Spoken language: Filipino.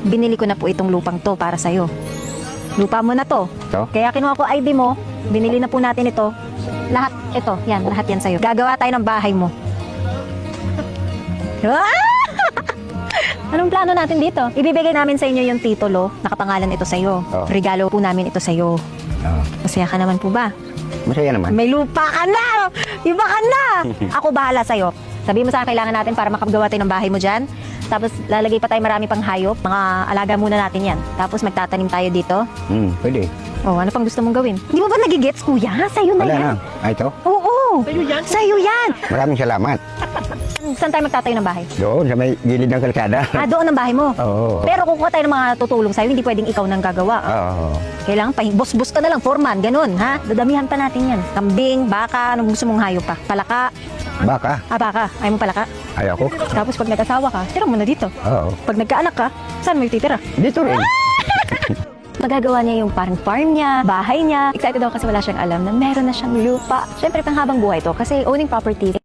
binili ko na po itong lupang to para sa'yo. Lupa mo na to. Ito? Kaya kinuha ko ID mo, binili na po natin ito. Lahat, lahat yan sa'yo. Gagawa tayo ng bahay mo. Anong plano natin dito? Ibibigay namin sa inyo yung titulo, nakapangalan ito sa'yo. Oh. Regalo po namin ito sa'yo. Oo. Masaya ka naman po ba? Masaya naman. May lupa ka na! Iba ka na! Ako bahala sa'yo. Sabihin mo sa akin kailangan natin para makagawa tayo ng bahay mo dyan. Tapos lalagay pa tayo marami pang hayop. Mga alaga muna natin yan. Tapos magtatanim tayo dito. Pwede. Oh, ano pang gusto mong gawin? Di mo ba nagigets, kuya? Sa'yo na Wala yan. na. Ay, ito? Oo. Sa'yo yan. Maraming salamat. Saan tayo magtatayo ng bahay? Doon, sa may gilid ng kalsada. Doon ang bahay mo. Oo. Pero kukuha tayo ng mga tutulong sa'yo, hindi pwedeng ikaw nang gagawa. Oo. Kailangan pa, boss-boss ka na lang, foreman, ganun, ha? Dadamihan pa natin yan. Kambing, baka, anong gusto mong hayop pa? Palaka? Baka. Baka. Ayaw mo palaka? Ayaw ko. Tapos pag nag-asawa ka, tira mo na dito. Oo. Pag nagkaanak ka, saan mo ititira? Dito rin. Magagawa niya yung parang farm niya, bahay niya. Excited daw kasi wala siyang alam na meron na siyang lupa. Siyempre, panghabang buhay to kasi owning property